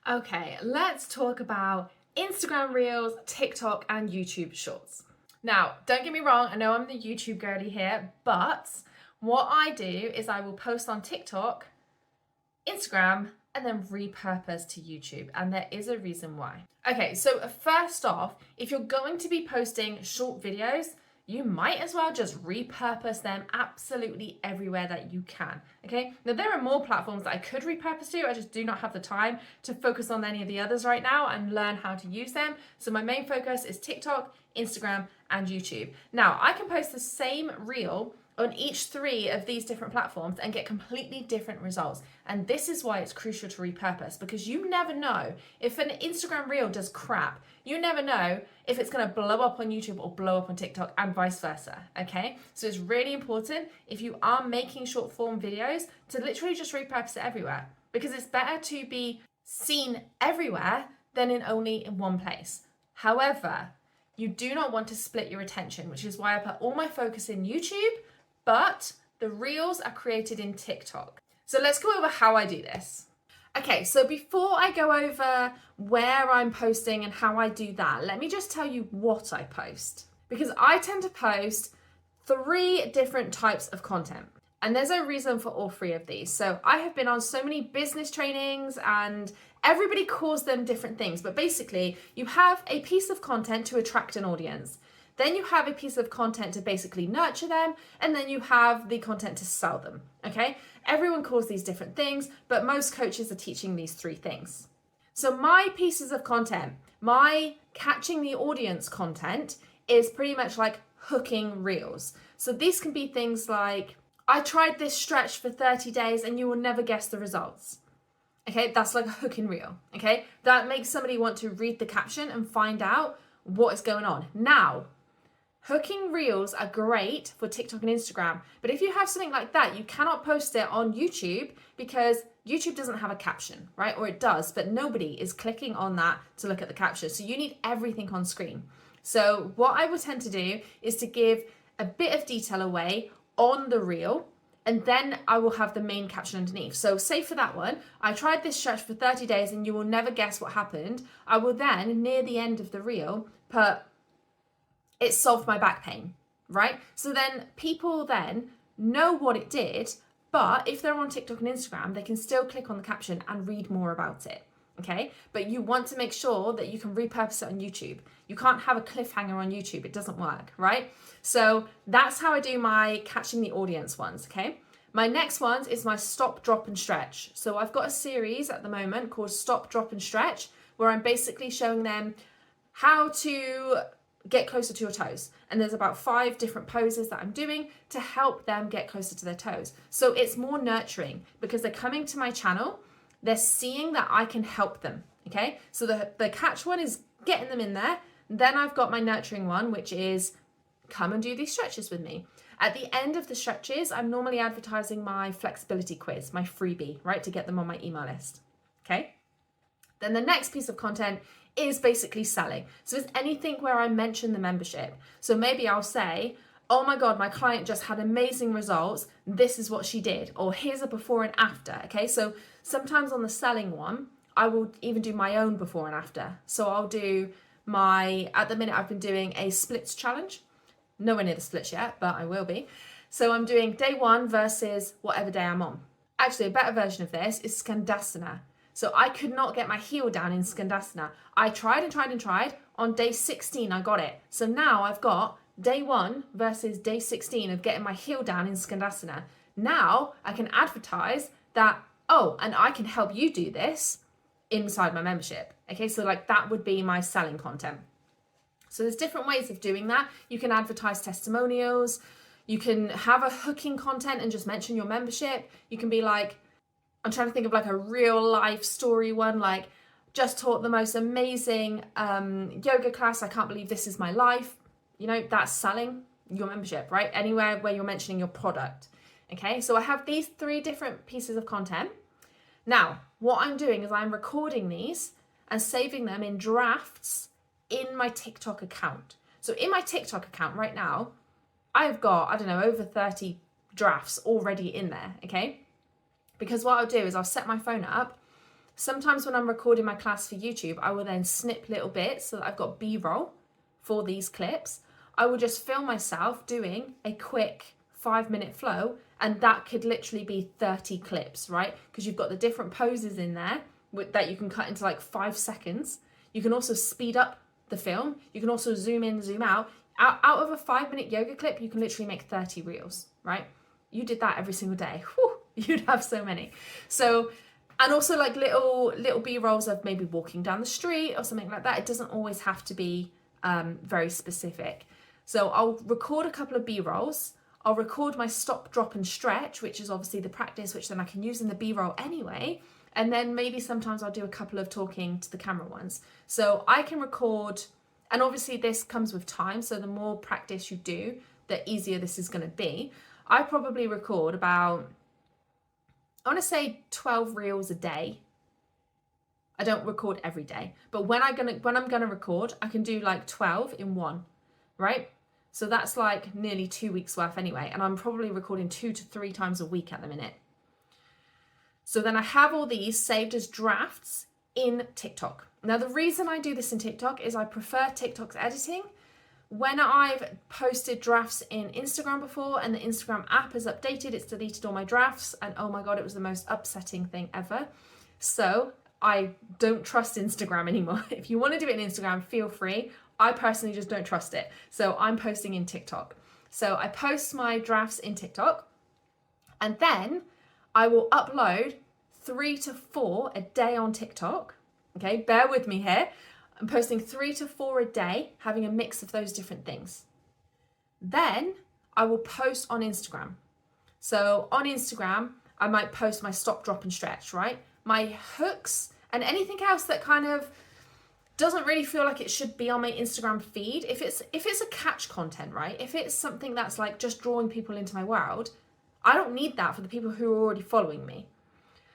Okay, let's talk about Instagram Reels, TikTok, and YouTube Shorts. Now, don't get me wrong, I know I'm the YouTube girly here, but what I do is I will post on TikTok, Instagram, and then repurpose to YouTube, and there is a reason why. Okay, so first off, if you're going to be posting short videos, you might as well just repurpose them absolutely everywhere that you can, okay? Now, there are more platforms that I could repurpose to, I just do not have the time to focus on any of the others right now and learn how to use them. So my main focus is TikTok, Instagram, and YouTube. Now, I can post the same reel on each three of these different platforms and get completely different results. And this is why it's crucial to repurpose, because you never know if an Instagram reel does crap. You never know if it's going to blow up on YouTube or blow up on TikTok and vice versa, okay? So it's really important if you are making short form videos to literally just repurpose it everywhere, because it's better to be seen everywhere than in only in one place. However, you do not want to split your attention, which is why I put all my focus in YouTube, but the reels are created in TikTok. So let's go over how I do this. Okay, so before I go over where I'm posting and how I do that, let me just tell you what I post. Because I tend to post 3 different types of content. And there's a reason for all 3 of these. So I have been on so many business trainings and everybody calls them different things. But basically, you have a piece of content to attract an audience. Then you have a piece of content to basically nurture them, and then you have the content to sell them, okay? Everyone calls these different things, but most coaches are teaching these 3 things. So my pieces of content, my catching the audience content is pretty much like hooking reels. So these can be things like, I tried this stretch for 30 days and you will never guess the results. Okay, that's like a hooking reel, okay? That makes somebody want to read the caption and find out what is going on. Now, hooking reels are great for TikTok and Instagram, but if you have something like that, you cannot post it on YouTube because YouTube doesn't have a caption, right? Or it does, but nobody is clicking on that to look at the caption. So you need everything on screen. So what I would tend to do is to give a bit of detail away on the reel, and then I will have the main caption underneath. So say for that one, I tried this stretch for 30 days and you will never guess what happened. I will then, near the end of the reel, put, it solved my back pain, right? So then people then know what it did, but if they're on TikTok and Instagram, they can still click on the caption and read more about it, okay? But you want to make sure that you can repurpose it on YouTube. You can't have a cliffhanger on YouTube, it doesn't work, right? So that's how I do my catching the audience ones, okay? My next ones is my stop, drop, and stretch. So I've got a series at the moment called Stop, Drop, and Stretch, where I'm basically showing them how to get closer to your toes. And there's about 5 different poses that I'm doing to help them get closer to their toes. So it's more nurturing because they're coming to my channel, they're seeing that I can help them, okay? So the catch one is getting them in there. Then I've got my nurturing one, which is come and do these stretches with me. At the end of the stretches, I'm normally advertising my flexibility quiz, my freebie, right? To get them on my email list, okay? Then the next piece of content is basically selling. So it's anything where I mention the membership. So maybe I'll say, oh my God, my client just had amazing results. This is what she did. Or here's a before and after, okay? So sometimes on the selling one, I will even do my own before and after. So I'll do at the minute I've been doing a splits challenge. Nowhere near the splits yet, but I will be. So I'm doing day 1 versus whatever day I'm on. Actually, a better version of this is Skandasana. So I could not get my heel down in Skandasana. I tried and tried and tried. On day 16, I got it. So now I've got day 1 versus day 16 of getting my heel down in Skandasana. Now I can advertise that, oh, and I can help you do this inside my membership. Okay, so like that would be my selling content. So there's different ways of doing that. You can advertise testimonials. You can have a hooking content and just mention your membership. You can be like, I'm trying to think of like a real life story one, like just taught the most amazing yoga class. I can't believe this is my life. You know, that's selling your membership, right? Anywhere where you're mentioning your product. Okay, so I have these 3 different pieces of content. Now, what I'm doing is I'm recording these and saving them in drafts in my TikTok account. So in my TikTok account right now, I've got, I don't know, over 30 drafts already in there, okay? Because what I'll do is I'll set my phone up Sometimes when I'm recording my class for YouTube, I will then snip little bits so that I've got B-roll for these clips. I will just film myself doing a quick 5-minute flow, and that could literally be 30 clips, right? Because you've got the different poses in there that you can cut into like 5 seconds. You can also speed up the film. You can also zoom in, zoom out. Out of a 5-minute yoga clip, you can literally make 30 reels, right? You did that every single day. Whew, you'd have so many. So, and also like little B-rolls of maybe walking down the street or something like that. It doesn't always have to be very specific. So I'll record a couple of B-rolls. I'll record my stop, drop and stretch, which is obviously the practice, which then I can use in the B-roll anyway. And then maybe sometimes I'll do a couple of talking to the camera ones. So I can record, and obviously this comes with time. So the more practice you do, the easier this is going to be. I probably record about, I want to say 12 reels a day. I don't record every day, but when I'm gonna record, I can do like 12 in one, right? So that's like nearly 2 weeks worth anyway. And I'm probably recording 2 to 3 times a week at the minute. So then I have all these saved as drafts in TikTok. Now, the reason I do this in TikTok is I prefer TikTok's editing. When I've posted drafts in Instagram before and the Instagram app has updated, it's deleted all my drafts. And oh my God, it was the most upsetting thing ever. So I don't trust Instagram anymore. If you want to do it in Instagram, feel free. I personally just don't trust it. So I'm posting in TikTok. So I post my drafts in TikTok, and then I will upload 3 to 4 a day on TikTok. Okay, bear with me here. I'm posting 3 to 4 a day, having a mix of those different things. Then I will post on Instagram. So on Instagram, I might post my stop, drop and stretch, right? My hooks and anything else that kind of doesn't really feel like it should be on my Instagram feed. If it's a catch content, right? If it's something that's like just drawing people into my world, I don't need that for the people who are already following me.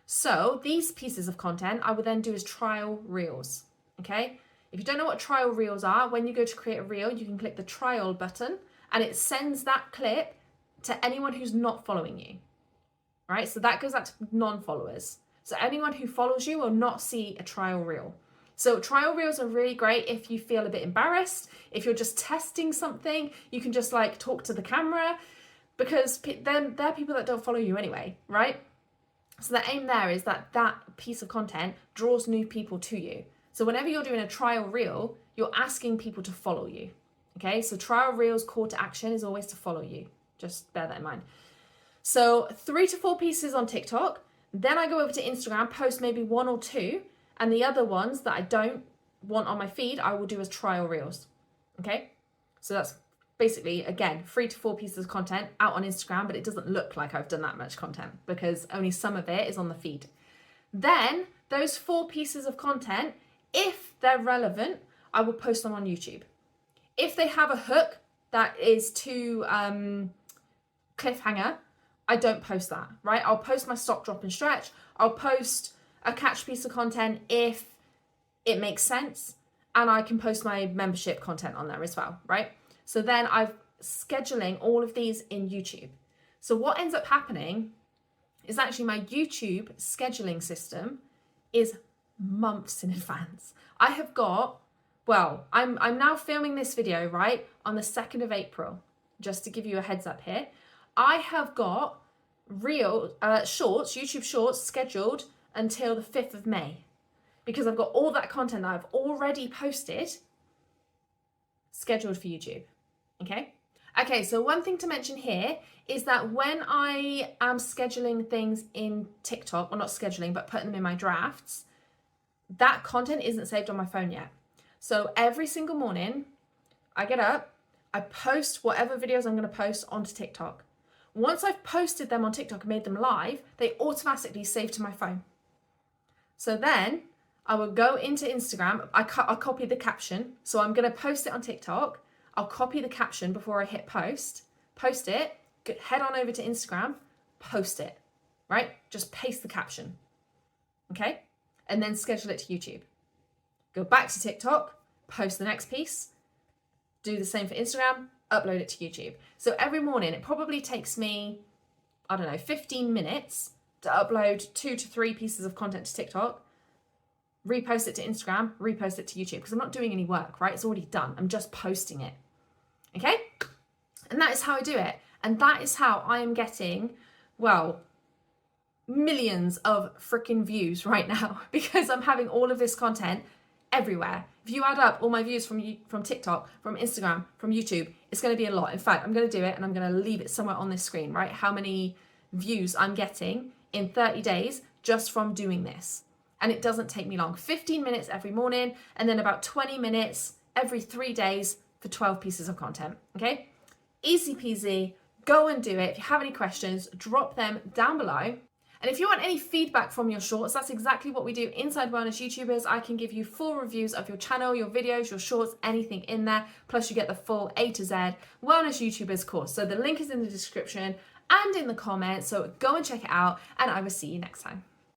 So these pieces of content I would then do as trial reels, okay? If you don't know what trial reels are, when you go to create a reel, you can click the trial button and it sends that clip to anyone who's not following you, right? So that goes out to non-followers. So anyone who follows you will not see a trial reel. So trial reels are really great if you feel a bit embarrassed, if you're just testing something, you can just like talk to the camera, because they're people that don't follow you anyway, right? So the aim there is that piece of content draws new people to you. So whenever you're doing a trial reel, you're asking people to follow you, okay? So trial reels call to action is always to follow you. Just bear that in mind. So 3 to 4 pieces on TikTok. Then I go over to Instagram, post maybe 1 or 2, and the other ones that I don't want on my feed, I will do as trial reels, okay? So that's basically, again, 3 to 4 pieces of content out on Instagram, but it doesn't look like I've done that much content because only some of it is on the feed. Then those 4 pieces of content, if they're relevant, I will post them on YouTube. If they have a hook that is too cliffhanger, I don't post that, right? I'll post my stop, drop and stretch. I'll post a catch piece of content if it makes sense, and I can post my membership content on there as well, right? So then I'm scheduling all of these in YouTube. So what ends up happening is actually my YouTube scheduling system is months in advance. I have got, well, I'm now filming this video, right, on the 2nd of April, just to give you a heads up here. I have got YouTube shorts scheduled until the 5th of May because I've got all that content that I've already posted scheduled for YouTube, okay? Okay, so one thing to mention here is that when I am scheduling things in TikTok, well not scheduling, but putting them in my drafts, that content isn't saved on my phone yet. So every single morning, I get up, I post whatever videos I'm gonna post onto TikTok. Once I've posted them on TikTok and made them live, they automatically save to my phone. So then I will go into Instagram, I'll copy the caption. So I'm gonna post it on TikTok, I'll copy the caption before I hit post it, head on over to Instagram, post it, right? Just paste the caption, okay? And then schedule it to YouTube. Go back to TikTok, post the next piece, do the same for Instagram, upload it to YouTube. So every morning, it probably takes me, 15 minutes to upload 2 to 3 pieces of content to TikTok. repost it to Instagram, repost it to YouTube, because I'm not doing any work, right? It's already done. I'm just posting it. Okay? And that is how I do it. And that is how I am getting, well, millions of freaking views right now, because I'm having all of this content everywhere. If you add up all my views from TikTok, from Instagram, from YouTube, it's going to be a lot. In fact, I'm going to do it and I'm going to leave it somewhere on this screen, right? How many views I'm getting in 30 days just from doing this. And it doesn't take me long. 15 minutes every morning and then about 20 minutes every 3 days for 12 pieces of content, okay? Easy peasy, go and do it. If you have any questions, drop them down below. And if you want any feedback from your shorts, that's exactly what we do inside Wellness YouTubers. I can give you full reviews of your channel, your videos, your shorts, anything in there. Plus you get the full A to Z Wellness YouTubers course. So the link is in the description and in the comments. So go and check it out and I will see you next time.